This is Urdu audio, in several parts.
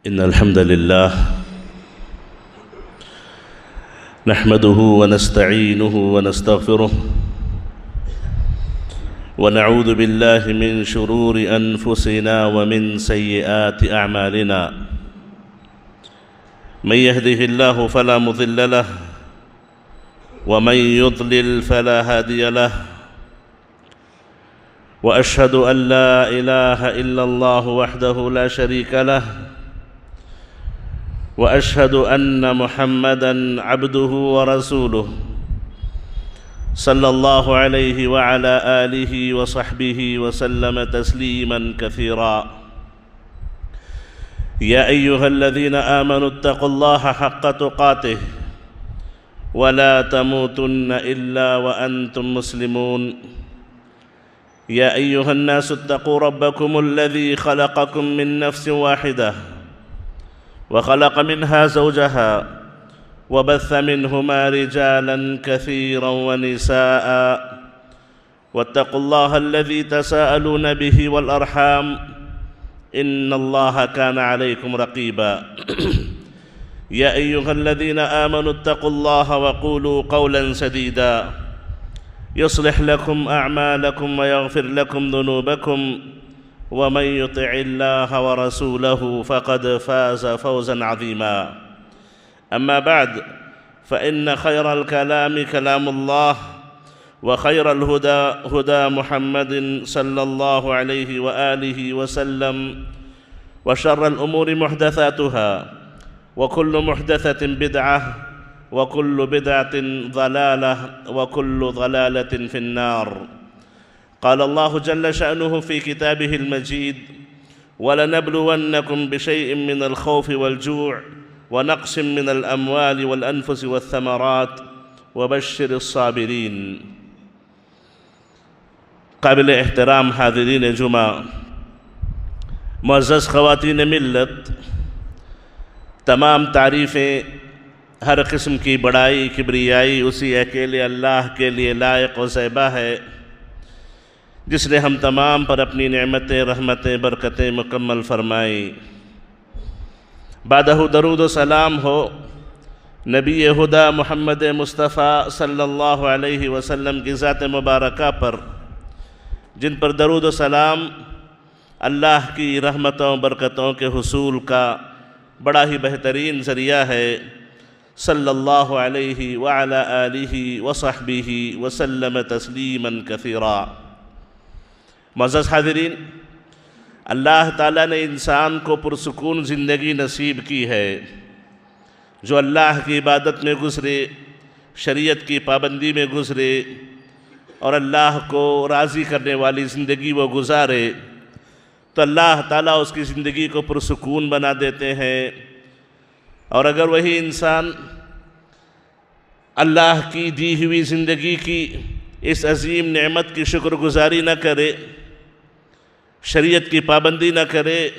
إن الحمد لله نحمده ونستعينه ونستغفره ونعوذ بالله من شرور أنفسنا ومن سيئات أعمالنا من يهده الله فلا مضل له ومن يضلل فلا هادي له وأشهد أن لا إله إلا الله وحده لا شريك له وأشهد أن محمدًا عبده ورسوله صلى الله عليه وعلى آله وصحبه وسلم تسليماً كثيراً يا أيها الذين آمنوا اتقوا الله حق تقاته ولا تموتن إلا وأنتم مسلمون يا أيها الناس اتقوا ربكم الذي خلقكم من نفس واحدة وخلق منها زوجها وبث منهما رجالا كثيرا ونساء واتقوا الله الذي تساءلون به والأرحام إن الله كان عليكم رقيبا يا أيها الذين آمنوا اتقوا الله وقولوا قولا سديدا يصلح لكم أعمالكم ويغفر لكم ذنوبكم ومن يطع الله ورسوله فقد فاز فوزا عظيما أما بعد فإن خير الكلام كلام الله وخير الهدى هدى محمد صلى الله عليه وآله وسلم وشر الأمور محدثاتها وكل محدثة بدعة وكل بدعة ضلالة وكل ضلالة في النار قال الله جل شأنه في كتابه المجيد ولنبلونكم بشيء من الخوف والجوع ونقص من الأموال والأنفس والثمرات وبشر الصابرين قابل احترام حاضرین جمعہ، معزز خواتین ملت، تمام تعریفیں، ہر قسم کی بڑائی کبریائی اسی اکیلے اللہ کے لیے لائق و زیبا ہے جس نے ہم تمام پر اپنی نعمتیں، رحمتیں، برکتیں مکمل فرمائی۔ بعدہ درود و سلام ہو نبی خدا محمد مصطفیٰ صلی اللہ علیہ وسلم کی ذات مبارکہ پر، جن پر درود و سلام اللہ کی رحمتوں برکتوں کے حصول کا بڑا ہی بہترین ذریعہ ہے، صلی اللہ علیہ وعلی آلہ وصحبہ وسلم تسلیما کثیرا۔ معزز حاضرین، اللہ تعالیٰ نے انسان کو پرسکون زندگی نصیب کی ہے، جو اللہ کی عبادت میں گزرے، شریعت کی پابندی میں گزرے اور اللہ کو راضی کرنے والی زندگی وہ گزارے تو اللہ تعالیٰ اس کی زندگی کو پرسکون بنا دیتے ہیں۔ اور اگر وہی انسان اللہ کی دی ہوئی زندگی کی اس عظیم نعمت کی شکر گزاری نہ کرے، شریعت کی پابندی نہ کرے،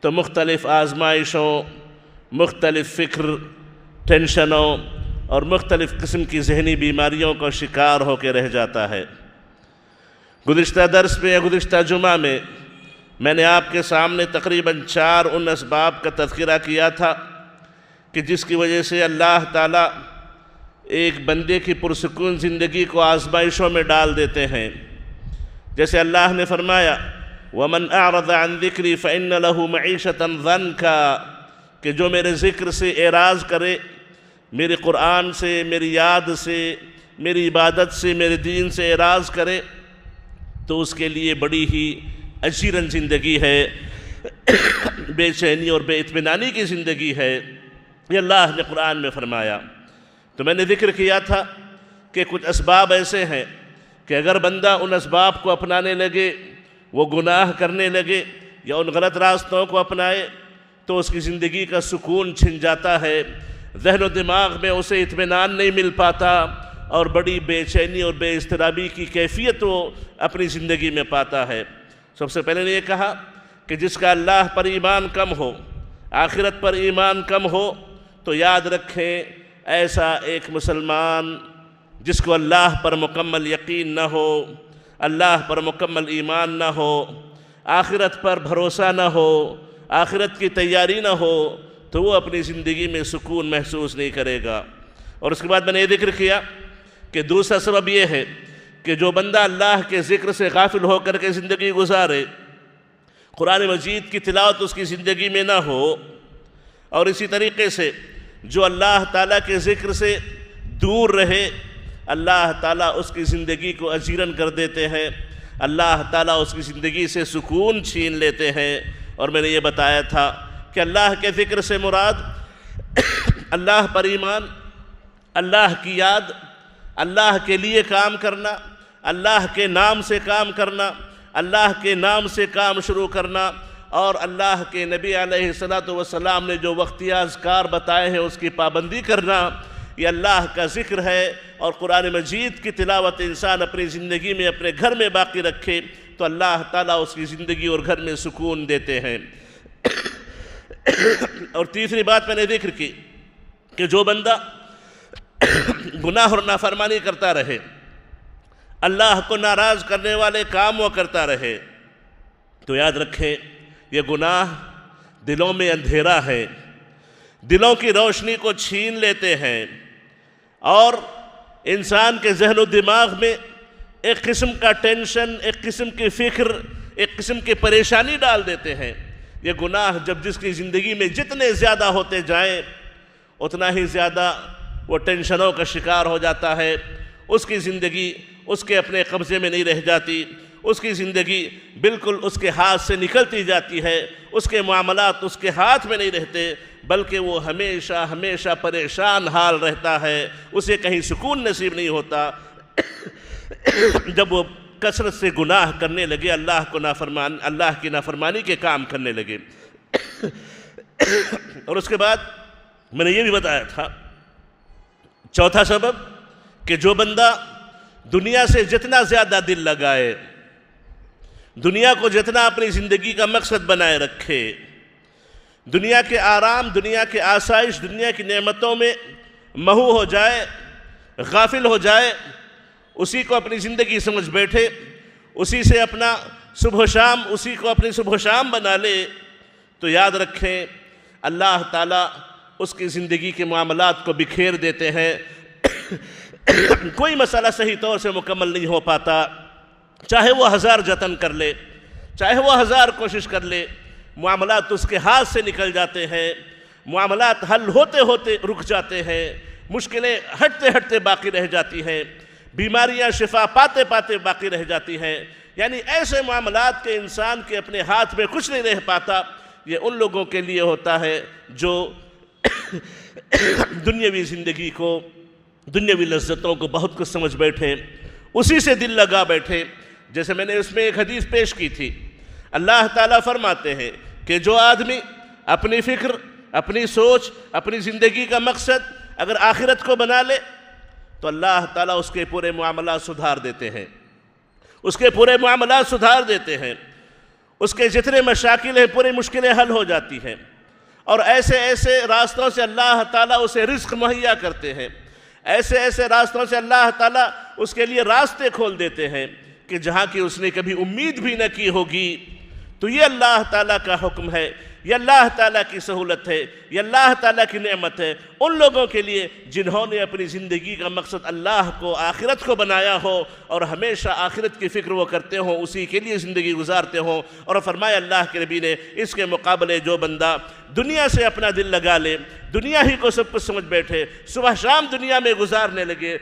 تو مختلف آزمائشوں، مختلف فکر، ٹینشنوں اور مختلف قسم کی ذہنی بیماریوں کا شکار ہو کے رہ جاتا ہے۔ گزشتہ درس میں یا گزشتہ جمعہ میں نے آپ کے سامنے تقریباً 4 ان اسباب کا تذکرہ کیا تھا کہ جس کی وجہ سے اللہ تعالیٰ ایک بندے کی پرسکون زندگی کو آزمائشوں میں ڈال دیتے ہیں۔ جیسے اللہ نے فرمایا وَمَنْ أَعْرَضَ عَنْ ذِكْرِي فَإِنَّ لَهُ مَعِيشَةً ضَنْكَا، کہ جو میرے ذکر سے اعراض کرے، میرے قرآن سے، میری یاد سے، میری عبادت سے، میرے دین سے اعراض کرے تو اس کے لیے بڑی ہی اجیرن زندگی ہے، بے چینی اور بے اطمینانی کی زندگی ہے، یہ اللہ نے قرآن میں فرمایا۔ تو میں نے ذکر کیا تھا کہ کچھ اسباب ایسے ہیں کہ اگر بندہ ان اسباب کو اپنانے لگے، وہ گناہ کرنے لگے یا ان غلط راستوں کو اپنائے تو اس کی زندگی کا سکون چھن جاتا ہے، ذہن و دماغ میں اسے اطمینان نہیں مل پاتا اور بڑی بے چینی اور بے اضطرابی کی کیفیت وہ اپنی زندگی میں پاتا ہے۔ سب سے پہلے نے یہ کہا کہ جس کا اللہ پر ایمان کم ہو، آخرت پر ایمان کم ہو، تو یاد رکھیں ایسا ایک مسلمان جس کو اللہ پر مکمل یقین نہ ہو، اللہ پر مکمل ایمان نہ ہو، آخرت پر بھروسہ نہ ہو، آخرت کی تیاری نہ ہو تو وہ اپنی زندگی میں سکون محسوس نہیں کرے گا۔ اور اس کے بعد میں نے یہ ذکر کیا کہ دوسرا سبب یہ ہے کہ جو بندہ اللہ کے ذکر سے غافل ہو کر کے زندگی گزارے، قرآن مجید کی تلاوت اس کی زندگی میں نہ ہو، اور اسی طریقے سے جو اللہ تعالیٰ کے ذکر سے دور رہے، اللہ تعالیٰ اس کی زندگی کو اجیرن کر دیتے ہیں، اللہ تعالیٰ اس کی زندگی سے سکون چھین لیتے ہیں۔ اور میں نے یہ بتایا تھا کہ اللہ کے ذکر سے مراد اللہ پر ایمان، اللہ کی یاد، اللہ کے لیے کام کرنا، اللہ کے نام سے کام کرنا، اللہ کے نام سے کام شروع کرنا، اور اللہ کے نبی علیہ السلام نے جو وقتی اذکار بتائے ہیں اس کی پابندی کرنا، یہ اللہ کا ذکر ہے۔ اور قرآن مجید کی تلاوت انسان اپنی زندگی میں اپنے گھر میں باقی رکھے تو اللہ تعالیٰ اس کی زندگی اور گھر میں سکون دیتے ہیں۔ اور تیسری بات میں نے ذکر کی کہ جو بندہ گناہ اور نافرمانی کرتا رہے، اللہ کو ناراض کرنے والے کام وہ کرتا رہے، تو یاد رکھیں یہ گناہ دلوں میں اندھیرا ہے، دلوں کی روشنی کو چھین لیتے ہیں، اور انسان کے ذہن و دماغ میں ایک قسم کا ٹینشن، ایک قسم کی فکر، ایک قسم کی پریشانی ڈال دیتے ہیں۔ یہ گناہ جس کی زندگی میں جتنے زیادہ ہوتے جائیں اتنا ہی زیادہ وہ ٹینشنوں کا شکار ہو جاتا ہے، اس کی زندگی اس کے اپنے قبضے میں نہیں رہ جاتی، اس کی زندگی بالکل اس کے ہاتھ سے نکلتی جاتی ہے، اس کے معاملات اس کے ہاتھ میں نہیں رہتے، بلکہ وہ ہمیشہ ہمیشہ پریشان حال رہتا ہے، اسے کہیں سکون نصیب نہیں ہوتا۔ جب وہ کثرت سے گناہ کرنے لگے، اللہ کی نافرمانی کے کام کرنے لگے۔ اور اس کے بعد میں نے یہ بھی بتایا تھا چوتھا سبب کہ جو بندہ دنیا سے جتنا زیادہ دل لگائے، دنیا کو جتنا اپنی زندگی کا مقصد بنائے رکھے، دنیا کے آرام، دنیا کے آسائش، دنیا کی نعمتوں میں مہو ہو جائے، غافل ہو جائے، اسی کو اپنی زندگی سمجھ بیٹھے، اسی سے اپنا صبح و شام، اسی کو اپنی صبح و شام بنا لے، تو یاد رکھیں اللہ تعالیٰ اس کی زندگی کے معاملات کو بکھیر دیتے ہیں۔ کوئی مسئلہ صحیح طور سے مکمل نہیں ہو پاتا، چاہے وہ 1000 جتن کر لے، چاہے وہ 1000 کوشش کر لے، معاملات اس کے ہاتھ سے نکل جاتے ہیں، معاملات حل ہوتے ہوتے رک جاتے ہیں، مشکلیں ہٹتے ہٹتے باقی رہ جاتی ہیں، بیماریاں شفا پاتے پاتے باقی رہ جاتی ہیں۔ یعنی ایسے معاملات کے انسان کے اپنے ہاتھ میں کچھ نہیں رہ پاتا، یہ ان لوگوں کے لیے ہوتا ہے جو دنیاوی زندگی کو، دنیاوی لذتوں کو بہت کچھ سمجھ بیٹھے، اسی سے دل لگا بیٹھے۔ جیسے میں نے اس میں ایک حدیث پیش کی تھی، اللہ تعالیٰ فرماتے ہیں کہ جو آدمی اپنی فکر، اپنی سوچ، اپنی زندگی کا مقصد اگر آخرت کو بنا لے تو اللہ تعالیٰ اس کے پورے معاملات سدھار دیتے ہیں، اس کے پورے معاملات سدھار دیتے ہیں، اس کے جتنے مشاکل ہیں پوری مشکلیں حل ہو جاتی ہیں، اور ایسے ایسے راستوں سے اللہ تعالیٰ اسے رزق مہیا کرتے ہیں، ایسے ایسے راستوں سے اللہ تعالیٰ اس کے لیے راستے کھول دیتے ہیں کہ جہاں کی اس نے کبھی امید بھی نہ کی ہوگی۔ تو یہ اللہ تعالیٰ کا حکم ہے، یہ اللہ تعالیٰ کی سہولت ہے، یہ اللہ تعالیٰ کی نعمت ہے ان لوگوں کے لیے جنہوں نے اپنی زندگی کا مقصد اللہ کو، آخرت کو بنایا ہو، اور ہمیشہ آخرت کی فکر وہ کرتے ہوں، اسی کے لیے زندگی گزارتے ہوں۔ اور فرمایا اللہ کے نبی نے اس کے مقابلے جو بندہ دنیا سے اپنا دل لگا لے، دنیا ہی کو سب کچھ سمجھ بیٹھے، صبح شام دنیا میں گزارنے لگے،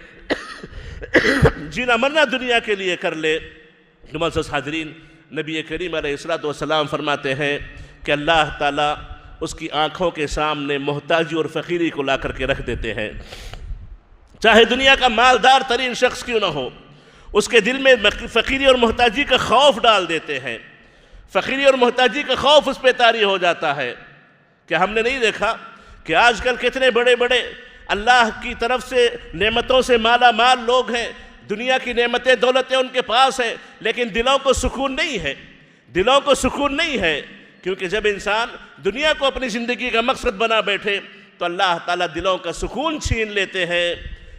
جینا مرنا دنیا کے لیے کر لے، تو معزز حاضرین، نبی کریم علیہ السلام فرماتے ہیں کہ اللہ تعالیٰ اس کی آنکھوں کے سامنے محتاجی اور فقیری کو لا کر کے رکھ دیتے ہیں۔ چاہے دنیا کا مالدار ترین شخص کیوں نہ ہو، اس کے دل میں فقیری اور محتاجی کا خوف ڈال دیتے ہیں، فقیری اور محتاجی کا خوف اس پہ طاری ہو جاتا ہے۔ کہ ہم نے نہیں دیکھا کہ آج کل کتنے بڑے بڑے اللہ کی طرف سے نعمتوں سے مالا مال لوگ ہیں، دنیا کی نعمتیں دولتیں ان کے پاس ہیں، لیکن دلوں کو سکون نہیں ہے، دلوں کو سکون نہیں ہے، کیونکہ جب انسان دنیا کو اپنی زندگی کا مقصد بنا بیٹھے تو اللہ تعالیٰ دلوں کا سکون چھین لیتے ہیں۔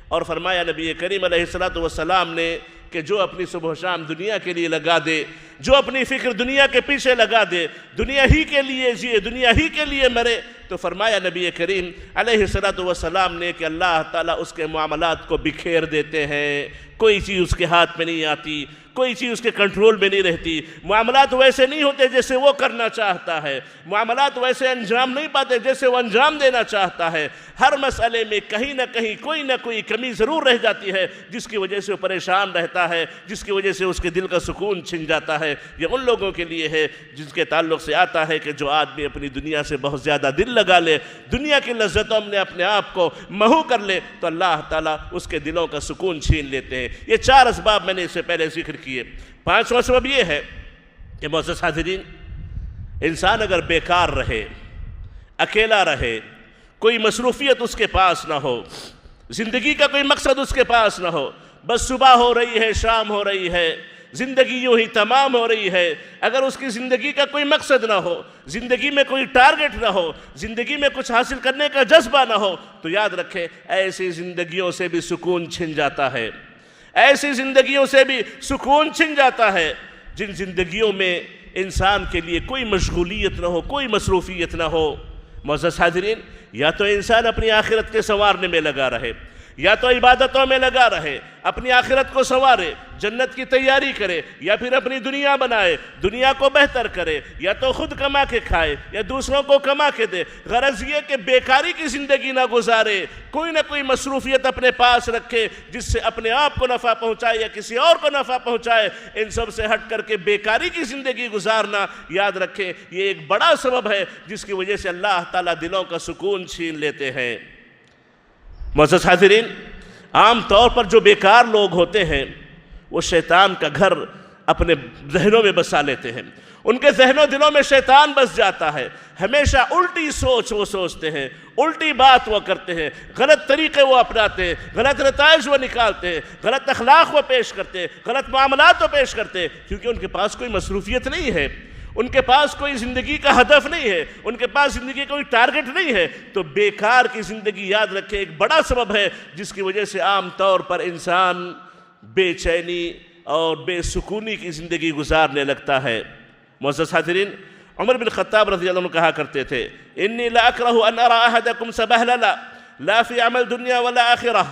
اور فرمایا نبی کریم علیہ السلام نے کہ جو اپنی صبح و شام دنیا کے لیے لگا دے، جو اپنی فکر دنیا کے پیچھے لگا دے، دنیا ہی کے لیے جیے، دنیا ہی کے لیے مرے، تو فرمایا نبی کریم علیہ السلام نے کہ اللہ تعالیٰ اس کے معاملات کو بکھیر دیتے ہیں، کوئی چیز اس کے ہاتھ میں نہیں آتی، کوئی چیز اس کے کنٹرول میں نہیں رہتی، معاملات ویسے نہیں ہوتے جیسے وہ کرنا چاہتا ہے، معاملات ویسے انجام نہیں پاتے جیسے وہ انجام دینا چاہتا ہے، ہر مسئلے میں کہیں نہ کہیں کوئی نہ کوئی کمی ضرور رہ جاتی ہے جس کی وجہ سے وہ پریشان رہتا ہے، جس کی وجہ سے اس کے دل کا سکون چھن جاتا ہے۔ یہ ان لوگوں کے لیے ہے جس کے تعلق سے آتا ہے کہ جو آدمی اپنی دنیا سے بہت زیادہ دل لگا لے، دنیا کی لذتوں میں اپنے آپ کو محو کر لے، تو اللہ تعالیٰ اس کے دلوں کا سکون چھین لیتے ہیں۔ یہ 4 اسباب میں نے اس سے پہلے ذکر کیے۔ 5واں سبب یہ ہے کہ معزز حاضرین، انسان اگر بیکار رہے، اکیلا رہے، کوئی مصروفیت اس کے پاس نہ ہو، زندگی کا کوئی مقصد اس کے پاس نہ ہو، بس صبح ہو رہی ہے، شام ہو رہی ہے، زندگی یوں ہی تمام ہو رہی ہے، اگر اس کی زندگی کا کوئی مقصد نہ ہو، زندگی میں کوئی ٹارگٹ نہ ہو، زندگی میں کچھ حاصل کرنے کا جذبہ نہ ہو، تو یاد رکھیں ایسی زندگیوں سے بھی سکون چھن جاتا ہے، ایسی زندگیوں سے بھی سکون چھن جاتا ہے جن زندگیوں میں انسان کے لیے کوئی مشغولیت نہ ہو، کوئی مصروفیت نہ ہو۔ معزز حاضرین، یا تو انسان اپنی آخرت کے سنوارنے میں لگا رہے، یا تو عبادتوں میں لگا رہے، اپنی آخرت کو سنوارے، جنت کی تیاری کرے، یا پھر اپنی دنیا بنائے، دنیا کو بہتر کرے، یا تو خود کما کے کھائے یا دوسروں کو کما کے دے۔ غرض یہ کہ بیکاری کی زندگی نہ گزارے، کوئی نہ کوئی مصروفیت اپنے پاس رکھے جس سے اپنے آپ کو نفع پہنچائے یا کسی اور کو نفع پہنچائے۔ ان سب سے ہٹ کر کے بیکاری کی زندگی گزارنا، یاد رکھیں یہ ایک بڑا سبب ہے جس کی وجہ سے اللہ تعالیٰ دلوں کا سکون چھین لیتے ہیں۔ معزز حاضرین، عام طور پر جو بیکار لوگ ہوتے ہیں وہ شیطان کا گھر اپنے ذہنوں میں بسا لیتے ہیں، ان کے ذہن و دلوں میں شیطان بس جاتا ہے، ہمیشہ الٹی سوچ وہ سوچتے ہیں، الٹی بات وہ کرتے ہیں، غلط طریقے وہ اپناتے ہیں، غلط نتائج وہ نکالتے ہیں، غلط اخلاق وہ پیش کرتے ہیں، غلط معاملات وہ پیش کرتے ہیں، کیونکہ ان کے پاس کوئی مصروفیت نہیں ہے، ان کے پاس کوئی زندگی کا ہدف نہیں ہے، ان کے پاس زندگی کا کوئی ٹارگٹ نہیں ہے۔ تو بیکار کی زندگی، یاد رکھیں، ایک بڑا سبب ہے جس کی وجہ سے عام طور پر انسان بے چینی اور بے سکونی کی زندگی گزارنے لگتا ہے۔ معزز حاضرین، عمر بن خطاب رضی اللہ عنہ کہا کرتے تھے، انی لا اکرہ ان ارى احدکم سبہللا لا فی عمل دنیا ولا آخرہ،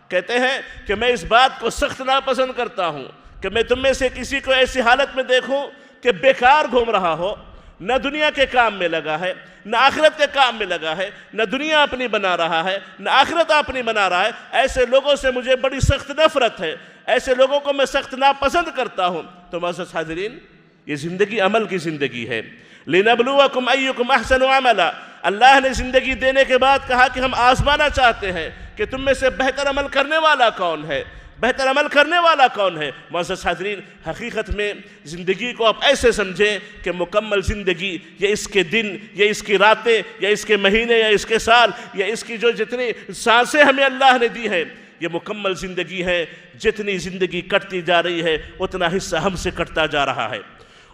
کہتے ہیں کہ میں اس بات کو سخت ناپسند کرتا ہوں کہ میں تم میں سے کسی کو ایسی حالت میں دیکھوں کہ بیکار گھوم رہا ہو، نہ دنیا کے کام میں لگا ہے، نہ آخرت کے کام میں لگا ہے، نہ دنیا اپنی بنا رہا ہے، نہ آخرت اپنی بنا رہا ہے۔ ایسے لوگوں سے مجھے بڑی سخت نفرت ہے، ایسے لوگوں کو میں سخت ناپسند کرتا ہوں۔ تو معزز حاضرین، یہ زندگی عمل کی زندگی ہے۔ لِنَبْلُوَكُمْ أَيُّكُمْ أَحْسَنُ عَمَلًا، اللہ نے زندگی دینے کے بعد کہا کہ ہم آزمانا چاہتے ہیں کہ تم میں سے بہتر عمل کرنے والا کون ہے، بہتر عمل کرنے والا کون ہے۔ معزز حاضرین، حقیقت میں زندگی کو آپ ایسے سمجھیں کہ مکمل زندگی، یا اس کے دن یا اس کی راتیں یا اس کے مہینے یا اس کے سال یا اس کی جو جتنی سانسیں ہمیں اللہ نے دی ہیں، یہ مکمل زندگی ہے۔ جتنی زندگی کٹتی جا رہی ہے اتنا حصہ ہم سے کٹتا جا رہا ہے،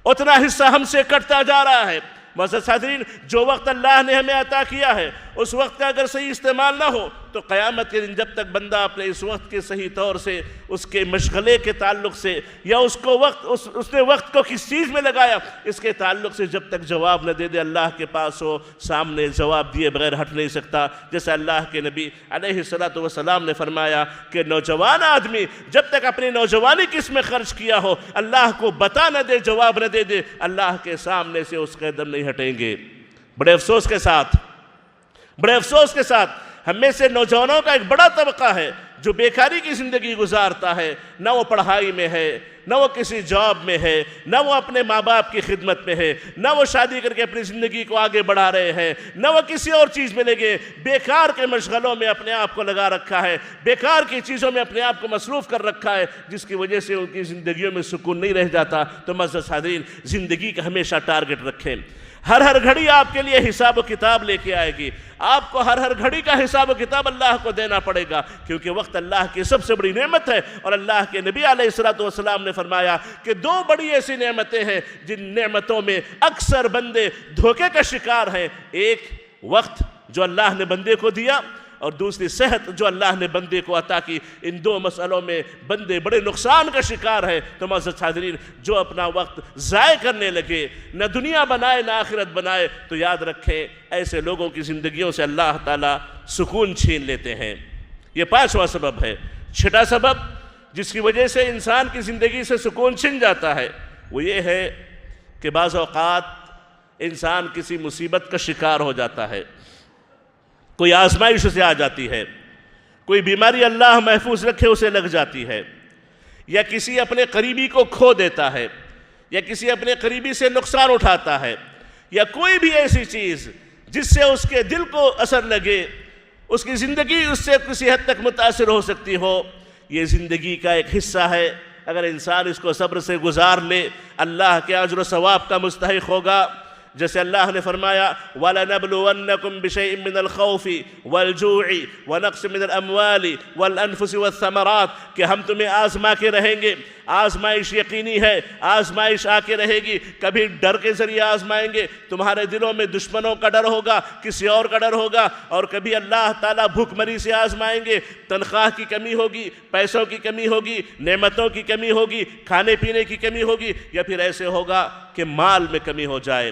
اتنا حصہ ہم سے کٹتا جا رہا ہے۔ معزز حاضرین، جو وقت اللہ نے ہمیں عطا کیا ہے اس وقت کا اگر صحیح استعمال نہ ہو تو قیامت کے دن جب تک بندہ اپنے اس وقت کے صحیح طور سے اس کے مشغلے کے تعلق سے یا اس نے وقت کو کس چیز میں لگایا اس کے تعلق سے جب تک جواب نہ دے دے، اللہ کے پاس ہو سامنے جواب دیے بغیر ہٹ نہیں سکتا۔ جیسے اللہ کے نبی علیہ السلام نے فرمایا کہ نوجوان آدمی جب تک اپنی نوجوانی کس میں خرچ کیا ہو، اللہ کو بتا نہ دے، جواب نہ دے دے، اللہ کے سامنے سے اس قدم نہیں ہٹیں گے۔ بڑے افسوس کے ساتھ ہم میں سے نوجوانوں کا ایک بڑا طبقہ ہے جو بیکاری کی زندگی گزارتا ہے، نہ وہ پڑھائی میں ہے، نہ وہ کسی جاب میں ہے، نہ وہ اپنے ماں باپ کی خدمت میں ہے، نہ وہ شادی کر کے اپنی زندگی کو آگے بڑھا رہے ہیں، نہ وہ کسی اور چیز میں لگے، بیکار کے مشغلوں میں اپنے آپ کو لگا رکھا ہے، بیکار کی چیزوں میں اپنے آپ کو مصروف کر رکھا ہے، جس کی وجہ سے ان کی زندگیوں میں سکون نہیں رہ جاتا۔ تو معزز حاضرین، زندگی کا ہمیشہ ٹارگٹ رکھیں۔ ہر گھڑی آپ کے لیے حساب و کتاب لے کے آئے گی، آپ کو ہر گھڑی کا حساب و کتاب اللہ کو دینا پڑے گا، کیونکہ وقت اللہ کی سب سے بڑی نعمت ہے۔ اور اللہ کے نبی علیہ السلام نے فرمایا کہ 2 بڑی ایسی نعمتیں ہیں جن نعمتوں میں اکثر بندے دھوکے کا شکار ہیں۔ ایک، وقت جو اللہ نے بندے کو دیا، اور دوسری صحت جو اللہ نے بندے کو عطا کی، ان دو مسئلوں میں بندے بڑے نقصان کا شکار ہے۔ تو معزز حاضرین، جو اپنا وقت ضائع کرنے لگے، نہ دنیا بنائے نہ آخرت بنائے، تو یاد رکھیں ایسے لوگوں کی زندگیوں سے اللہ تعالیٰ سکون چھین لیتے ہیں۔ یہ 5واں سبب ہے۔ 6واں سبب جس کی وجہ سے انسان کی زندگی سے سکون چھن جاتا ہے وہ یہ ہے کہ بعض اوقات انسان کسی مصیبت کا شکار ہو جاتا ہے، کوئی آزمائش اسے آ جاتی ہے، کوئی بیماری اللہ محفوظ رکھے اسے لگ جاتی ہے، یا کسی اپنے قریبی کو کھو دیتا ہے، یا کسی اپنے قریبی سے نقصان اٹھاتا ہے، یا کوئی بھی ایسی چیز جس سے اس کے دل کو اثر لگے، اس کی زندگی اس سے کسی حد تک متاثر ہو سکتی ہو۔ یہ زندگی کا ایک حصہ ہے، اگر انسان اس کو صبر سے گزار لے اللہ کے اجر و ثواب کا مستحق ہوگا۔ جیسے اللہ نے فرمایا وَلَنَبْلُوَنَّكُمْ بِشَيْءٍ مِّنَ الْخَوْفِ وَالْجُوعِ وَنَقْصٍ مِّنَ الْأَمْوَالِ وَالْأَنفُسِ وَالثَّمَرَاتِ کہ ہم تمہیں آزما کے رہیں گے۔ آزمائش یقینی ہے، آزمائش آ کے رہے گی، کبھی ڈر کے ذریعے آزمائیں گے، تمہارے دلوں میں دشمنوں کا ڈر ہوگا، کسی اور کا ڈر ہوگا، اور کبھی اللہ تعالیٰ بھوک مری سے آزمائیں گے، تنخواہ کی کمی ہوگی، پیسوں کی کمی ہوگی، نعمتوں کی کمی ہوگی، کھانے پینے کی کمی ہوگی، یا پھر ایسے ہوگا کہ مال میں کمی ہو جائے،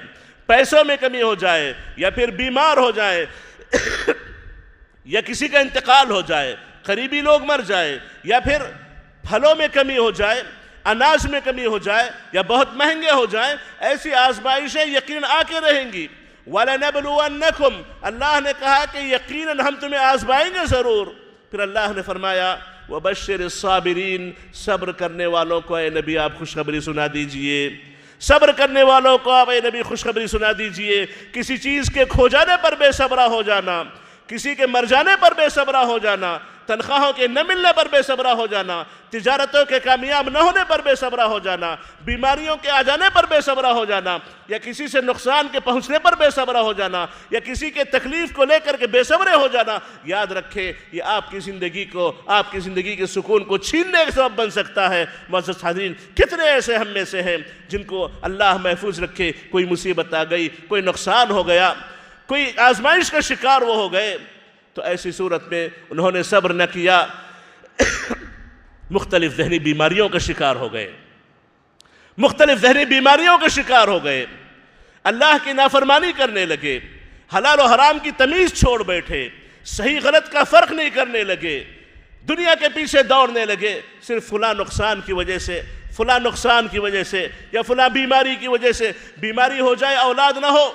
پیسوں میں کمی ہو جائے، یا پھر بیمار ہو جائے، یا کسی کا انتقال ہو جائے، قریبی لوگ مر جائے، یا پھر پھلوں میں کمی ہو جائے، اناج میں کمی ہو جائے، یا بہت مہنگے ہو جائیں۔ ایسی آزمائشیں یقیناً آ کے رہیں گی۔ وَلَنَبْلُوَنَّكُمْ اللہ نے کہا کہ یقیناً ہم تمہیں آزمائیں گے ضرور۔ پھر اللہ نے فرمایا وَبَشِّرِ الصَّابِرِينَ صبر کرنے والوں کو اے نبی آپ خوشخبری سنا دیجئے، صبر کرنے والوں کو آپ اے نبی خوشخبری سنا دیجئے۔ کسی چیز کے کھو جانے پر بے صبرا ہو جانا، کسی کے مر جانے پر بے صبرا ہو جانا، تنخواہوں کے نہ ملنے پر بے صبرا ہو جانا، تجارتوں کے کامیاب نہ ہونے پر بے صبرا ہو جانا، بیماریوں کے آ جانے پر بے صبرا ہو جانا، یا کسی سے نقصان کے پہنچنے پر بے صبرا ہو جانا، یا کسی کے تکلیف کو لے کر کے بے صبرے ہو جانا، یاد رکھیں یہ آپ کی زندگی کے سکون کو چھیننے کا سبب بن سکتا ہے۔ معزز حاضرین، کتنے ایسے ہم میں سے ہیں جن کو اللہ محفوظ رکھے کوئی مصیبت آ گئی، کوئی نقصان ہو گیا، کوئی آزمائش کا شکار وہ ہو گئے، تو ایسی صورت میں انہوں نے صبر نہ کیا، مختلف ذہنی بیماریوں کا شکار ہو گئے، مختلف ذہنی بیماریوں کا شکار ہو گئے، اللہ کی نافرمانی کرنے لگے، حلال و حرام کی تمیز چھوڑ بیٹھے، صحیح غلط کا فرق نہیں کرنے لگے، دنیا کے پیچھے دوڑنے لگے، صرف فلاں نقصان کی وجہ سے، فلاں نقصان کی وجہ سے، یا فلاں بیماری کی وجہ سے۔ بیماری ہو جائے، اولاد نہ ہو،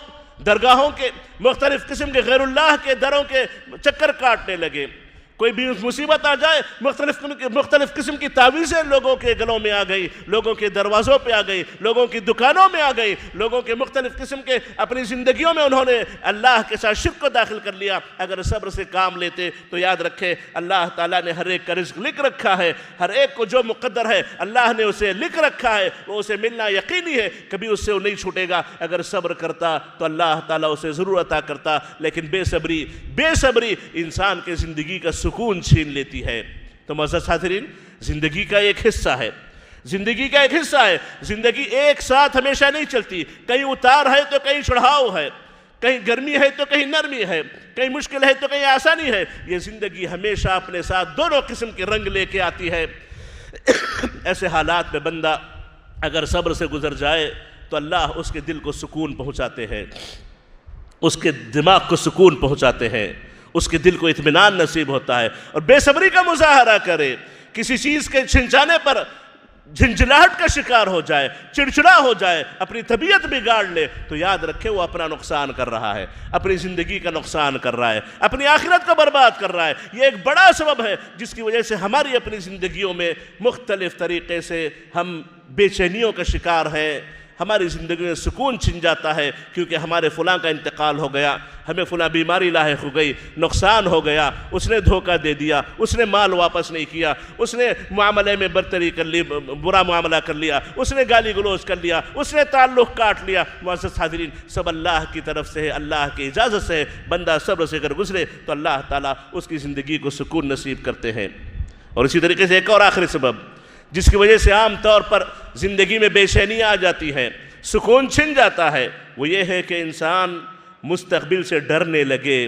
درگاہوں کے مختلف قسم کے غیر اللہ کے دروں کے چکر کاٹنے لگے، کوئی بھی مصیبت آ جائے، مختلف قسم کی تعویذیں لوگوں کے گلوں میں آ گئی، لوگوں کے دروازوں پہ آ گئی، لوگوں کی دکانوں میں آ گئی، لوگوں کے مختلف قسم کے اپنی زندگیوں میں انہوں نے اللہ کے ساتھ شرک کو داخل کر لیا۔ اگر صبر سے کام لیتے تو یاد رکھیں اللہ تعالیٰ نے ہر ایک کا رزق لکھ رکھا ہے، ہر ایک کو جو مقدر ہے اللہ نے اسے لکھ رکھا ہے، وہ اسے ملنا یقینی ہے، کبھی اس سے وہ نہیں چھوٹے گا۔ اگر صبر کرتا تو اللہ تعالیٰ اسے ضرور عطا کرتا، لیکن بے صبری انسان کے زندگی کا سکون چھین لیتی ہے۔ تو معزز حاضرین، زندگی کا ایک حصہ ہے، زندگی ایک ساتھ ہمیشہ نہیں چلتی، کہیں اتار ہے تو کہیں چڑھاؤ ہے، کہیں گرمی ہے تو کہیں نرمی ہے، کہیں مشکل ہے تو کہیں آسانی ہے۔ یہ زندگی ہمیشہ اپنے ساتھ دونوں قسم کے رنگ لے کے آتی ہے۔ ایسے حالات میں بندہ اگر صبر سے گزر جائے تو اللہ اس کے دل کو سکون پہنچاتے ہیں، اس کے دماغ کو سکون پہنچاتے ہیں، اس کے دل کو اطمینان نصیب ہوتا ہے۔ اور بے صبری کا مظاہرہ کرے، کسی چیز کے چھن جانے پر جھنجھلاہٹ کا شکار ہو جائے، چڑچڑا ہو جائے، اپنی طبیعت بگاڑ لے، تو یاد رکھے وہ اپنا نقصان کر رہا ہے، اپنی زندگی کا نقصان کر رہا ہے، اپنی آخرت کو برباد کر رہا ہے۔ یہ ایک بڑا سبب ہے جس کی وجہ سے ہماری اپنی زندگیوں میں مختلف طریقے سے ہم بے چینیوں کا شکار ہیں، ہماری زندگی میں سکون چھن جاتا ہے، کیونکہ ہمارے فلاں کا انتقال ہو گیا، ہمیں فلاں بیماری لاحق ہو گئی، نقصان ہو گیا، اس نے دھوکہ دے دیا، اس نے مال واپس نہیں کیا، اس نے معاملے میں برتری کر لی، برا معاملہ کر لیا، اس نے گالی گلوچ کر لیا، اس نے تعلق کاٹ لیا۔ معزز حاضرین، سب اللہ کی طرف سے ہے، اللہ کی اجازت سے ہے۔ بندہ صبر سے اگر گزرے تو اللہ تعالیٰ اس کی زندگی کو سکون نصیب کرتے ہیں۔ اور اسی طریقے سے ایک اور آخری سبب جس کی وجہ سے عام طور پر زندگی میں بے چینی آ جاتی ہے، سکون چھن جاتا ہے، وہ یہ ہے کہ انسان مستقبل سے ڈرنے لگے،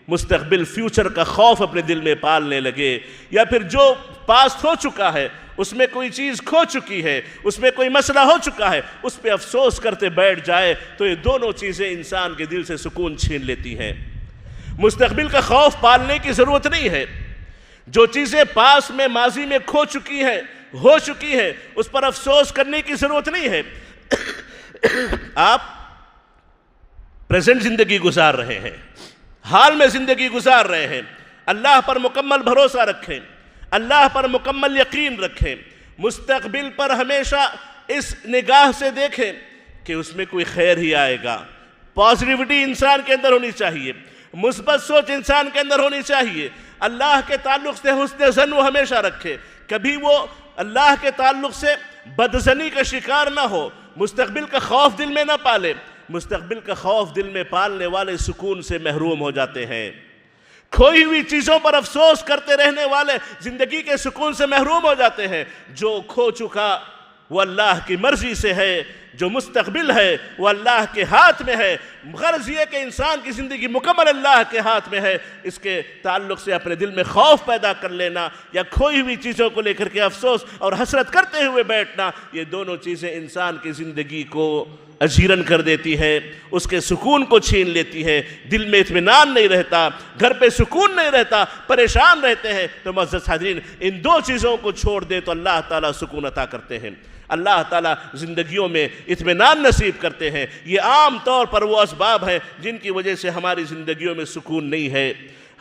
مستقبل فیوچر کا خوف اپنے دل میں پالنے لگے، یا پھر جو پاسٹ ہو چکا ہے اس میں کوئی چیز کھو چکی ہے، اس میں کوئی مسئلہ ہو چکا ہے، اس پہ افسوس کرتے بیٹھ جائے تو یہ دونوں چیزیں انسان کے دل سے سکون چھین لیتی ہیں۔ مستقبل کا خوف پالنے کی ضرورت نہیں ہے، جو چیزیں پاس میں ماضی میں کھو چکی ہیں ہو چکی ہے اس پر افسوس کرنے کی ضرورت نہیں ہے۔ آپ پریزنٹ زندگی گزار رہے ہیں، حال میں زندگی گزار رہے ہیں، اللہ پر مکمل بھروسہ رکھیں، اللہ پر مکمل یقین رکھیں، مستقبل پر ہمیشہ اس نگاہ سے دیکھیں کہ اس میں کوئی خیر ہی آئے گا۔ پازیٹیوٹی انسان کے اندر ہونی چاہیے، مثبت سوچ انسان کے اندر ہونی چاہیے، اللہ کے تعلق سے حسن ظن وہ ہمیشہ رکھے، کبھی وہ اللہ کے تعلق سے بدظنی کا شکار نہ ہو، مستقبل کا خوف دل میں نہ پالے۔ مستقبل کا خوف دل میں پالنے والے سکون سے محروم ہو جاتے ہیں، کھوئی ہوئی چیزوں پر افسوس کرتے رہنے والے زندگی کے سکون سے محروم ہو جاتے ہیں۔ جو کھو چکا وہ اللہ کی مرضی سے ہے، جو مستقبل ہے وہ اللہ کے ہاتھ میں ہے۔ غرض یہ کہ انسان کی زندگی مکمل اللہ کے ہاتھ میں ہے، اس کے تعلق سے اپنے دل میں خوف پیدا کر لینا یا کھوئی ہوئی چیزوں کو لے کر کے افسوس اور حسرت کرتے ہوئے بیٹھنا، یہ دونوں چیزیں انسان کی زندگی کو اجیرن کر دیتی ہے، اس کے سکون کو چھین لیتی ہے، دل میں اطمینان نہیں رہتا، گھر پہ سکون نہیں رہتا، پریشان رہتے ہیں۔ تو معزز حاضرین، ان دو چیزوں کو چھوڑ دے تو اللہ تعالیٰ سکون عطا کرتے ہیں، اللہ تعالیٰ زندگیوں میں اطمینان نصیب کرتے ہیں۔ یہ عام طور پر وہ اسباب ہیں جن کی وجہ سے ہماری زندگیوں میں سکون نہیں ہے،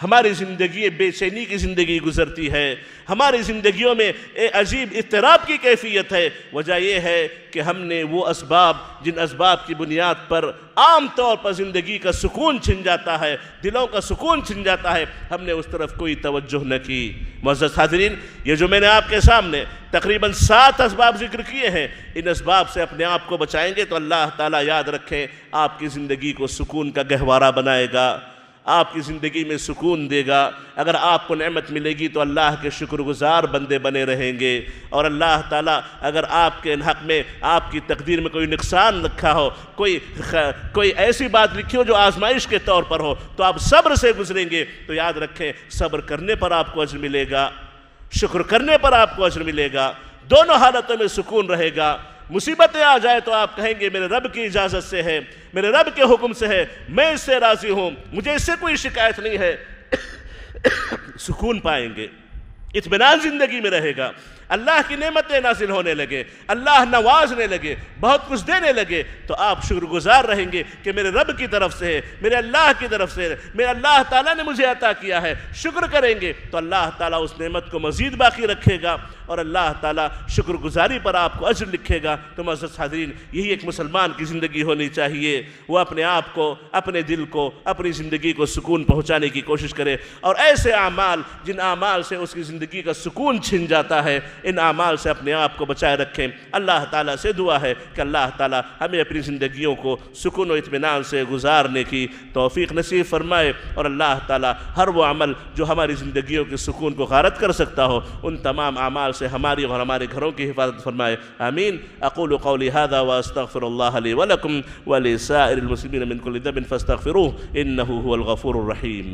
ہماری زندگی بے چینی کی زندگی گزرتی ہے، ہماری زندگیوں میں عجیب اضطراب کی کیفیت ہے۔ وجہ یہ ہے کہ ہم نے وہ اسباب، جن اسباب کی بنیاد پر عام طور پر زندگی کا سکون چھن جاتا ہے، دلوں کا سکون چھن جاتا ہے، ہم نے اس طرف کوئی توجہ نہ کی۔ معزز حاضرین، یہ جو میں نے آپ کے سامنے تقریباً 7 اسباب ذکر کیے ہیں، ان اسباب سے اپنے آپ کو بچائیں گے تو اللہ تعالیٰ یاد رکھیں آپ کی زندگی کو سکون کا گہوارہ بنائے گا، آپ کی زندگی میں سکون دے گا۔ اگر آپ کو نعمت ملے گی تو اللہ کے شکر گزار بندے بنے رہیں گے، اور اللہ تعالیٰ اگر آپ کے حق میں، آپ کی تقدیر میں کوئی نقصان رکھا ہو، کوئی ایسی بات لکھی ہو جو آزمائش کے طور پر ہو، تو آپ صبر سے گزریں گے تو یاد رکھیں صبر کرنے پر آپ کو اجر ملے گا، شکر کرنے پر آپ کو اجر ملے گا، دونوں حالتوں میں سکون رہے گا۔ مصیبتیں آ جائے تو آپ کہیں گے میرے رب کی اجازت سے ہے، میرے رب کے حکم سے ہے، میں اس سے راضی ہوں، مجھے اس سے کوئی شکایت نہیں ہے۔ سکون پائیں گے، اطمینان زندگی میں رہے گا، اللہ کی نعمتیں نازل ہونے لگے، اللہ نوازنے لگے، بہت کچھ دینے لگے، تو آپ شکر گزار رہیں گے کہ میرے رب کی طرف سے ہے، میرے اللہ کی طرف سے ہے، میرے اللہ تعالیٰ نے مجھے عطا کیا ہے۔ شکر کریں گے تو اللہ تعالیٰ اس نعمت کو مزید باقی رکھے گا، اور اللہ تعالیٰ شکر گزاری پر آپ کو اجر لکھے گا۔ تو معزز حاضرین، یہی ایک مسلمان کی زندگی ہونی چاہیے، وہ اپنے آپ کو، اپنے دل کو، اپنی زندگی کو سکون پہنچانے کی کوشش کرے، اور ایسے اعمال جن اعمال سے اس کی زندگی کا سکون چھن جاتا ہے، ان اعمال سے اپنے آپ کو بچائے رکھیں۔ اللہ تعالیٰ سے دعا ہے کہ اللہ تعالیٰ ہمیں اپنی زندگیوں کو سکون و اطمینان سے گزارنے کی توفیق نصیب فرمائے، اور اللہ تعالیٰ ہر وہ عمل جو ہماری زندگیوں کے سکون کو غارت کر سکتا ہو، ان تمام اعمال سے ہماری اور ہمارے گھروں کی حفاظت فرمائے۔ آمین۔ اقول قولی هذا واستغفر الله لي ولكم ولسائر المسلمين من كل ذنب فاستغفروه انه هو الغفور الرحيم۔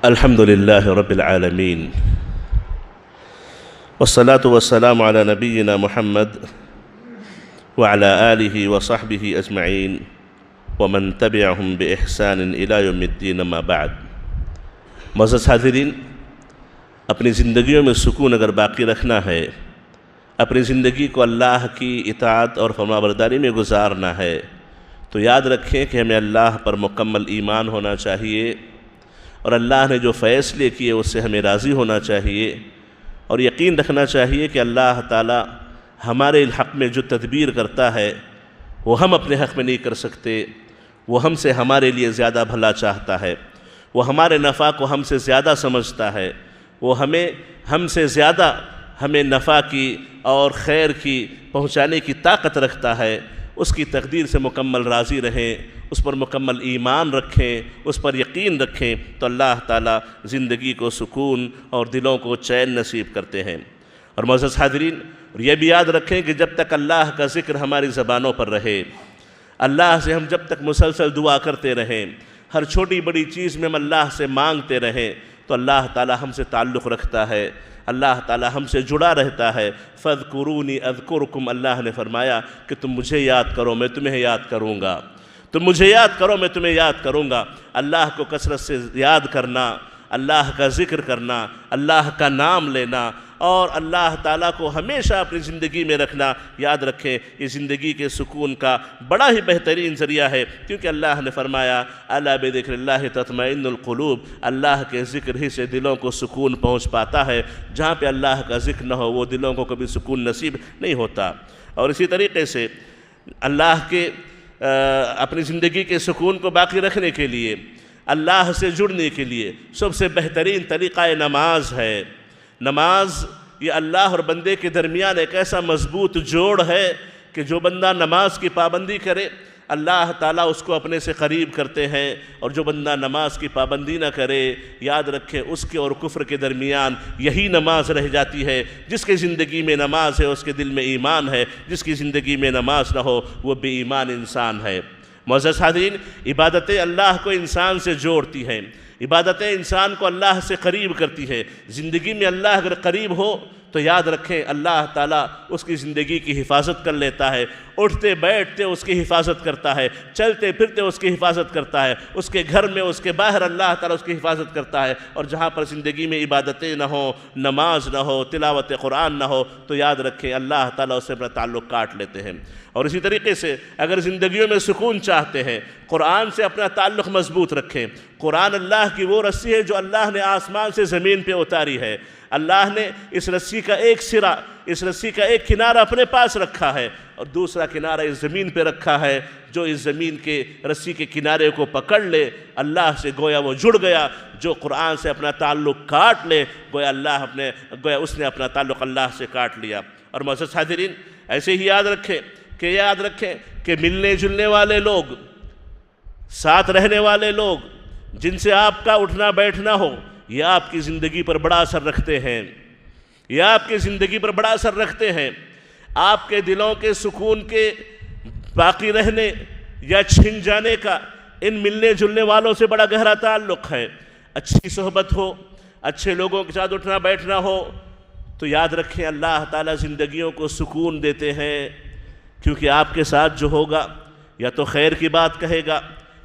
الحمد لله رب العالمين، والصلاة والسلام على نبينا محمد وعلى آله وصحبه أجمعين ومن تبعهم بإحسان إلى يوم الدين ما بعد۔ معزز حاضرین، اپنی زندگیوں میں سکون اگر باقی رکھنا ہے، اپنی زندگی کو اللہ کی اطاعت اور فرمانبرداری میں گزارنا ہے، تو یاد رکھیں کہ ہمیں اللہ پر مکمل ایمان ہونا چاہیے، اور اللہ نے جو فیصلے کیے اس سے ہمیں راضی ہونا چاہیے، اور یقین رکھنا چاہیے کہ اللہ تعالیٰ ہمارے حق میں جو تدبیر کرتا ہے وہ ہم اپنے حق میں نہیں کر سکتے، وہ ہم سے ہمارے لیے زیادہ بھلا چاہتا ہے، وہ ہمارے نفع کو ہم سے زیادہ سمجھتا ہے، وہ ہم سے زیادہ ہمیں نفع کی اور خیر کی پہنچانے کی طاقت رکھتا ہے۔ اس کی تقدیر سے مکمل راضی رہیں، اس پر مکمل ایمان رکھیں، اس پر یقین رکھیں، تو اللہ تعالیٰ زندگی کو سکون اور دلوں کو چین نصیب کرتے ہیں۔ اور معزز حاضرین، یہ بھی یاد رکھیں کہ جب تک اللہ کا ذکر ہماری زبانوں پر رہے، اللہ سے ہم جب تک مسلسل دعا کرتے رہیں، ہر چھوٹی بڑی چیز میں ہم اللہ سے مانگتے رہیں، تو اللہ تعالیٰ ہم سے تعلق رکھتا ہے، اللہ تعالیٰ ہم سے جڑا رہتا ہے۔ فَاذْكُرُونِي أَذْكُرْكُمْ، اللہ نے فرمایا کہ تم مجھے یاد کرو میں تمہیں یاد کروں گا، تم مجھے یاد کرو میں تمہیں یاد کروں گا۔ اللہ کو کثرت سے یاد کرنا، اللہ کا ذکر کرنا، اللہ کا نام لینا اور اللہ تعالیٰ کو ہمیشہ اپنی زندگی میں رکھنا، یاد رکھیں یہ زندگی کے سکون کا بڑا ہی بہترین ذریعہ ہے، کیونکہ اللہ نے فرمایا الا بذکر اللہ تطمئن القلوب، اللہ کے ذکر ہی سے دلوں کو سکون پہنچ پاتا ہے۔ جہاں پہ اللہ کا ذکر نہ ہو وہ دلوں کو کبھی سکون نصیب نہیں ہوتا۔ اور اسی طریقے سے اللہ کے اپنی زندگی کے سکون کو باقی رکھنے کے لیے، اللہ سے جڑنے کے لیے سب سے بہترین طریقہ نماز ہے۔ نماز یہ اللہ اور بندے کے درمیان ایک ایسا مضبوط جوڑ ہے کہ جو بندہ نماز کی پابندی کرے اللہ تعالیٰ اس کو اپنے سے قریب کرتے ہیں، اور جو بندہ نماز کی پابندی نہ کرے، یاد رکھے اس کے اور کفر کے درمیان یہی نماز رہ جاتی ہے۔ جس کی زندگی میں نماز ہے اس کے دل میں ایمان ہے، جس کی زندگی میں نماز نہ ہو وہ بے ایمان انسان ہے۔ معزز حاضرین، عبادتیں اللہ کو انسان سے جوڑتی ہیں، عبادتیں انسان کو اللہ سے قریب کرتی ہے۔ زندگی میں اللہ اگر قریب ہو تو یاد رکھیں اللہ تعالیٰ اس کی زندگی کی حفاظت کر لیتا ہے، اٹھتے بیٹھتے اس کی حفاظت کرتا ہے، چلتے پھرتے اس کی حفاظت کرتا ہے، اس کے گھر میں اس کے باہر اللہ تعالیٰ اس کی حفاظت کرتا ہے۔ اور جہاں پر زندگی میں عبادتیں نہ ہوں، نماز نہ ہو، تلاوت قرآن نہ ہو، تو یاد رکھیں اللہ تعالیٰ اس سے اپنا تعلق کاٹ لیتے ہیں۔ اور اسی طریقے سے اگر زندگیوں میں سکون چاہتے ہیں، قرآن سے اپنا تعلق مضبوط رکھیں۔ قرآن اللہ کی وہ رسی ہے جو اللہ نے آسمان سے زمین پہ اتاری ہے۔ اللہ نے اس رسی کا ایک سرا، اس رسی کا ایک کنارہ اپنے پاس رکھا ہے اور دوسرا کنارہ اس زمین پہ رکھا ہے۔ جو اس زمین کے رسی کے کنارے کو پکڑ لے اللہ سے گویا وہ جڑ گیا، جو قرآن سے اپنا تعلق کاٹ لے گویا اس نے اپنا تعلق اللہ سے کاٹ لیا۔ اور معزز حاضرین، ایسے ہی یاد رکھیں کہ ملنے جلنے والے لوگ، ساتھ رہنے والے لوگ، جن سے آپ کا اٹھنا بیٹھنا ہو، یہ آپ کی زندگی پر بڑا اثر رکھتے ہیں، یہ آپ کی زندگی پر بڑا اثر رکھتے ہیں۔ آپ کے دلوں کے سکون کے باقی رہنے یا چھن جانے کا ان ملنے جلنے والوں سے بڑا گہرا تعلق ہے۔ اچھی صحبت ہو، اچھے لوگوں کے ساتھ اٹھنا بیٹھنا ہو تو یاد رکھیں اللہ تعالیٰ زندگیوں کو سکون دیتے ہیں، کیونکہ آپ کے ساتھ جو ہوگا یا تو خیر کی بات کہے گا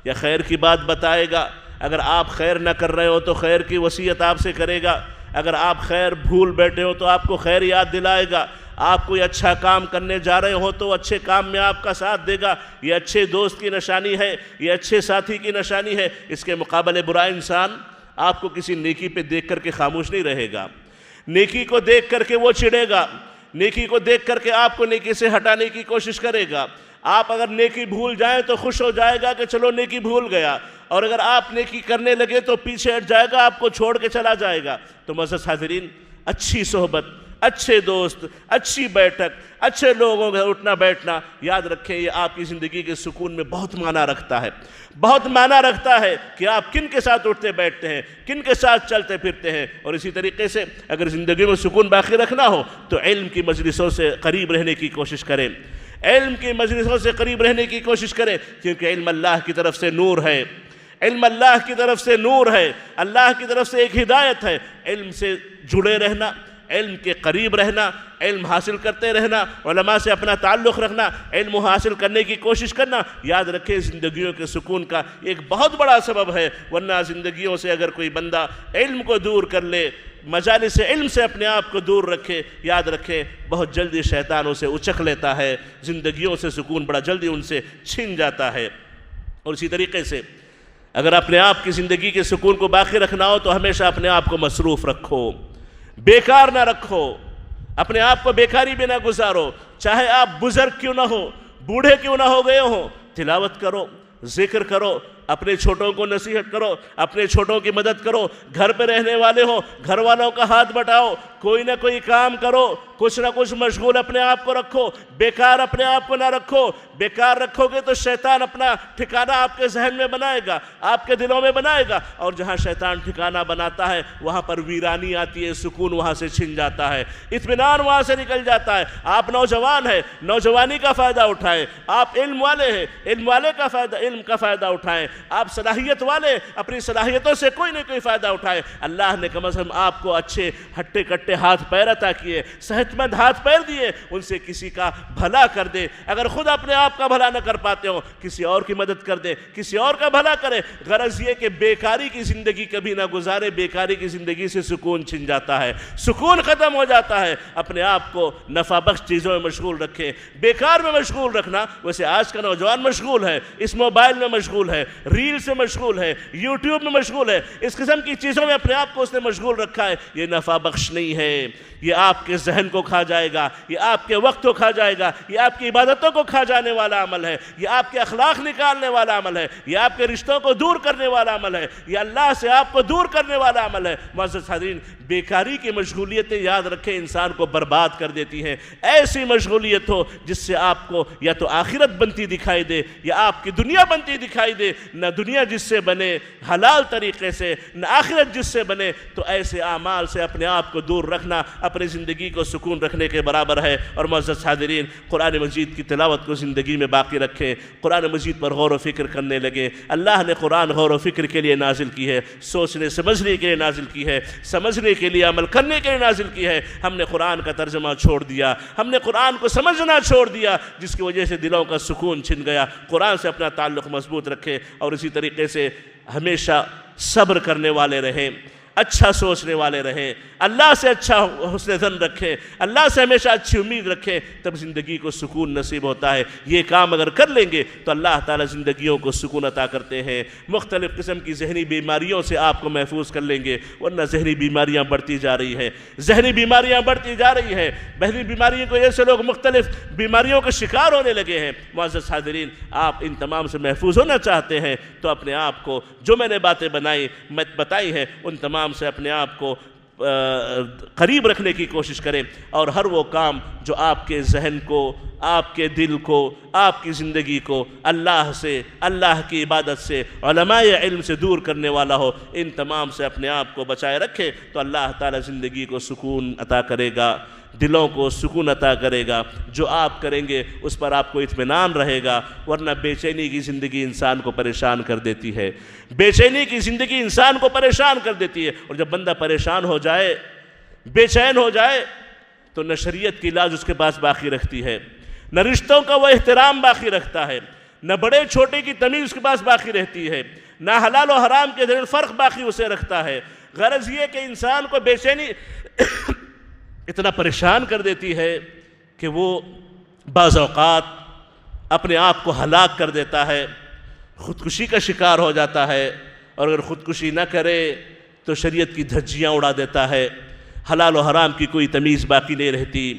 یا خیر کی بات بتائے گا۔ اگر آپ خیر نہ کر رہے ہو تو خیر کی وصیت آپ سے کرے گا، اگر آپ خیر بھول بیٹھے ہو تو آپ کو خیر یاد دلائے گا، آپ کوئی اچھا کام کرنے جا رہے ہو تو اچھے کام میں آپ کا ساتھ دے گا۔ یہ اچھے دوست کی نشانی ہے، یہ اچھے ساتھی کی نشانی ہے۔ اس کے مقابلے برا انسان آپ کو کسی نیکی پہ دیکھ کر کے خاموش نہیں رہے گا، نیکی کو دیکھ کر کے وہ چڑھے گا، نیکی کو دیکھ کر کے آپ کو نیکی سے ہٹانے کی کوشش کرے گا۔ آپ اگر نیکی بھول جائیں تو خوش ہو جائے گا کہ چلو نیکی بھول گیا، اور اگر آپ نیکی کرنے لگے تو پیچھے ہٹ جائے گا، آپ کو چھوڑ کے چلا جائے گا۔ تو معزز حاضرین، اچھی صحبت، اچھے دوست، اچھی بیٹھک، اچھے لوگوں کا اٹھنا بیٹھنا، یاد رکھیں یہ آپ کی زندگی کے سکون میں بہت معنی رکھتا ہے، بہت معنی رکھتا ہے کہ آپ کن کے ساتھ اٹھتے بیٹھتے ہیں، کن کے ساتھ چلتے پھرتے ہیں۔ اور اسی طریقے سے اگر زندگی میں سکون باقی رکھنا ہو تو علم کی مجلسوں سے قریب رہنے کی کوشش کریں، علم کی مجلسوں سے قریب رہنے کی کوشش کریں، کیونکہ علم اللہ کی طرف سے نور ہے، علم اللہ کی طرف سے نور ہے، اللہ کی طرف سے ایک ہدایت ہے۔ علم سے جڑے رہنا، علم کے قریب رہنا، علم حاصل کرتے رہنا، علماء سے اپنا تعلق رکھنا، علم حاصل کرنے کی کوشش کرنا، یاد رکھیں زندگیوں کے سکون کا ایک بہت بڑا سبب ہے۔ ورنہ زندگیوں سے اگر کوئی بندہ علم کو دور کر لے، مجالس علم سے اپنے آپ کو دور رکھے، یاد رکھیں بہت جلدی شیطان اسے اچک لیتا ہے، زندگیوں سے سکون بڑا جلدی ان سے چھن جاتا ہے۔ اور اسی طریقے سے اگر اپنے آپ کی زندگی کے سکون کو باقی رکھنا ہو تو ہمیشہ اپنے آپ کو مصروف رکھو، بیکار نہ رکھو، اپنے آپ کو بیکاری میں نہ گزارو۔ چاہے آپ بزرگ کیوں نہ ہو، بوڑھے کیوں نہ ہو گئے ہوں، تلاوت کرو، ذکر کرو، اپنے چھوٹوں کو نصیحت کرو، اپنے چھوٹوں کی مدد کرو، گھر پہ رہنے والے ہو گھر والوں کا ہاتھ بٹاؤ، کوئی نہ کوئی کام کرو کچھ نہ کچھ مشغول اپنے آپ کو رکھو، بیکار اپنے آپ کو نہ رکھو۔ بیکار رکھو گے تو شیطان اپنا ٹھکانہ آپ کے ذہن میں بنائے گا، آپ کے دلوں میں بنائے گا، اور جہاں شیطان ٹھکانہ بناتا ہے وہاں پر ویرانی آتی ہے، سکون وہاں سے چھن جاتا ہے، اطمینان وہاں سے نکل جاتا ہے۔ آپ نوجوان ہیں، نوجوانی کا فائدہ اٹھائیں۔ آپ علم والے ہیں، علم کا فائدہ اٹھائیں۔ آپ صلاحیت والے، اپنی صلاحیتوں سے کوئی نہ کوئی فائدہ اٹھائیں۔ اللہ نے کم از کم آپ کو اچھے ہٹے کٹے ہاتھ پیر عطا کیے، صحت مند ہاتھ پیر دیے، ان سے کسی کا بھلا کر دے۔ اگر خود اپنے آپ کا بھلا نہ کر پاتے ہو، کسی اور کی مدد کر دے، کسی اور کا بھلا کرے۔ غرض یہ کہ بیکاری کی زندگی کبھی نہ گزارے، بیکاری کی زندگی سے سکون چھن جاتا ہے، سکون ختم ہو جاتا ہے۔ اپنے آپ کو نفع بخش چیزوں میں مشغول رکھیں، بیکار میں مشغول رکھنا۔ ویسے آج کا نوجوان مشغول ہے، اس موبائل میں مشغول ہے، ریل سے مشغول ہے، یوٹیوب میں مشغول ہے، اس قسم کی چیزوں میں اپنے آپ کو اس نے مشغول رکھا ہے۔ یہ نفع بخش نہیں ہے، یہ آپ کے ذہن کو کھا جائے گا، یہ آپ کے وقت کو کھا جائے گا، یہ آپ کی عبادتوں کو کھا جانے والا عمل ہے، یہ آپ کے اخلاق نکالنے والا عمل ہے، یہ آپ کے رشتوں کو دور کرنے والا عمل ہے، یہ اللہ سے آپ کو دور کرنے والا عمل ہے۔ معزز حاضرین، بیکاری کی مشغولیتیں یاد رکھیں انسان کو برباد کر دیتی ہیں۔ ایسی مشغولیت ہو جس سے آپ کو یا تو آخرت بنتی دکھائی دے یا آپ کی دنیا بنتی دکھائی دے، نہ دنیا جس سے بنے حلال طریقے سے، نہ آخرت جس سے بنے، تو ایسے اعمال سے اپنے آپ کو دور رکھنا اپنی زندگی کو سکون رکھنے کے برابر ہے۔ اور معزز حاضرین، قرآن مجید کی تلاوت کو زندگی میں باقی رکھیں، قرآن مجید پر غور و فکر کرنے لگے۔ اللہ نے قرآن غور و فکر کے لیے نازل کی ہے، سوچنے سمجھنے کے لیے نازل کی ہے، سمجھنے کے لیے عمل کرنے کے لیے نازل کی ہے۔ ہم نے قرآن کا ترجمہ چھوڑ دیا، ہم نے قرآن کو سمجھنا چھوڑ دیا، جس کی وجہ سے دلوں کا سکون چھن گیا۔ قرآن سے اپنا تعلق مضبوط رکھیں اور اسی طریقے سے ہمیشہ صبر کرنے والے رہیں، اچھا سوچنے والے رہیں، اللہ سے اچھا حسن ظن رکھیں، اللہ سے ہمیشہ اچھی امید رکھیں، تب زندگی کو سکون نصیب ہوتا ہے۔ یہ کام اگر کر لیں گے تو اللہ تعالیٰ زندگیوں کو سکون عطا کرتے ہیں، مختلف قسم کی ذہنی بیماریوں سے آپ کو محفوظ کر لیں گے، ورنہ ذہنی بیماریاں بڑھتی جا رہی ہیں، ذہنی بیماریاں بڑھتی جا رہی ہیں، ذہنی بیماریوں کی وجہ سے لوگ مختلف بیماریوں کے شکار ہونے لگے ہیں۔ معزز حاضرین، آپ ان تمام سے محفوظ ہونا چاہتے ہیں تو اپنے آپ کو جو میں نے باتیں بتائی ہیں ان تمام سے اپنے آپ کو قریب رکھنے کی کوشش کریں، اور ہر وہ کام جو آپ کے ذہن کو، آپ کے دل کو، آپ کی زندگی کو اللہ سے، اللہ کی عبادت سے، علماء علم سے دور کرنے والا ہو، ان تمام سے اپنے آپ کو بچائے رکھیں تو اللہ تعالیٰ زندگی کو سکون عطا کرے گا، دلوں کو سکون عطا کرے گا۔ جو آپ کریں گے اس پر آپ کو اطمینان رہے گا، ورنہ بے چینی کی زندگی انسان کو پریشان کر دیتی ہے، بے چینی کی زندگی انسان کو پریشان کر دیتی ہے۔ اور جب بندہ پریشان ہو جائے، بے چین ہو جائے، تو نہ شریعت کی لاج اس کے پاس باقی رکھتی ہے، نہ رشتوں کا وہ احترام باقی رکھتا ہے، نہ بڑے چھوٹے کی تمیز اس کے پاس باقی رہتی ہے، نہ حلال و حرام کے درمیان فرق باقی اسے رکھتا ہے۔ غرض یہ کہ انسان کو بے چینی اتنا پریشان کر دیتی ہے کہ وہ بعض اوقات اپنے آپ کو ہلاک کر دیتا ہے، خودکشی کا شکار ہو جاتا ہے، اور اگر خودکشی نہ کرے تو شریعت کی دھجیاں اڑا دیتا ہے، حلال و حرام کی کوئی تمیز باقی نہیں رہتی،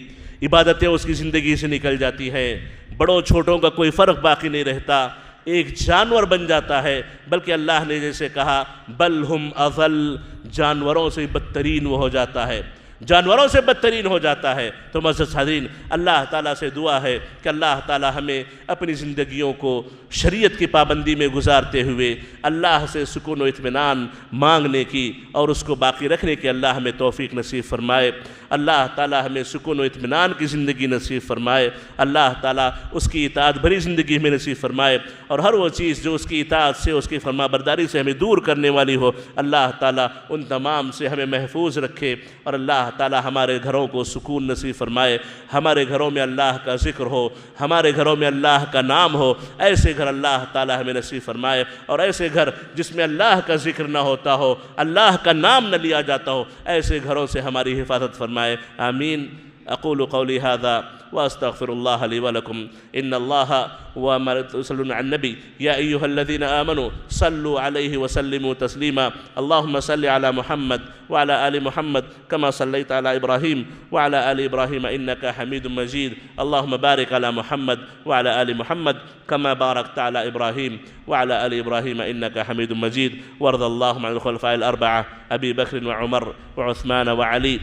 عبادتیں اس کی زندگی سے نکل جاتی ہیں، بڑوں چھوٹوں کا کوئی فرق باقی نہیں رہتا، ایک جانور بن جاتا ہے۔ بلکہ اللہ نے جیسے کہا بل ہم اضل، جانوروں سے بدترین وہ ہو جاتا ہے، جانوروں سے بدترین ہو جاتا ہے۔ تو معزز حاضرین، اللہ تعالیٰ سے دعا ہے کہ اللہ تعالیٰ ہمیں اپنی زندگیوں کو شریعت کی پابندی میں گزارتے ہوئے اللہ سے سکون و اطمینان مانگنے کی اور اس کو باقی رکھنے کی اللہ ہمیں توفیق نصیب فرمائے۔ اللہ تعالیٰ ہمیں سکون و اطمینان کی زندگی نصیب فرمائے، اللہ تعالیٰ اس کی اطاعت بھری زندگی ہمیں نصیب فرمائے، اور ہر وہ چیز جو اس کی اطاعت سے، اس کی فرما برداری سے ہمیں دور کرنے والی ہو، اللہ تعالیٰ ان تمام سے ہمیں محفوظ رکھے، اور اللہ تعالیٰ ہمارے گھروں کو سکون نصیب فرمائے، ہمارے گھروں میں اللہ کا ذکر ہو، ہمارے گھروں میں اللہ کا نام ہو، ایسے گھر اللہ تعالیٰ ہمیں نصیب فرمائے، اور ایسے گھر جس میں اللہ کا ذکر نہ ہوتا ہو، اللہ کا نام نہ لیا جاتا ہو، ایسے گھروں سے ہماری حفاظت فرمائے۔ آمین۔ اقول قولی هذا واستغفر الله لي ولكم ان الله وملائكته يصلون على النبي يا ايها الذين امنوا صلوا عليه وسلموا تسليما اللهم صل على محمد وعلى ال محمد كما صليت على ابراهيم وعلى ال ابراهيم انك حميد مجيد اللهم بارك على محمد وعلى ال محمد كما باركت على ابراهيم وعلى ال ابراهيم انك حميد مجيد وارض اللهم عن الخلفاء الاربعه ابي بكر وعمر وعثمان وعلي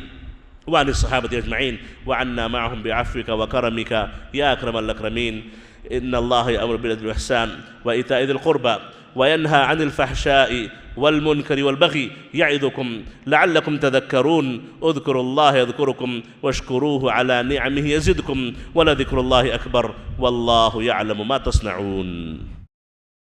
وعن الصحابة أجمعين، وعنا معهم بعفوك وكرمك يا أكرم الأكرمين. إن الله يأمر بالعدل والإحسان وإيتاء ذي القربى وينهى عن الفحشاء والمنكر والبغي يعظكم لعلكم تذكرون. اذكروا الله يذكركم واشكروه على نعمه يزدكم ولذكر الله أكبر والله يعلم ما تصنعون.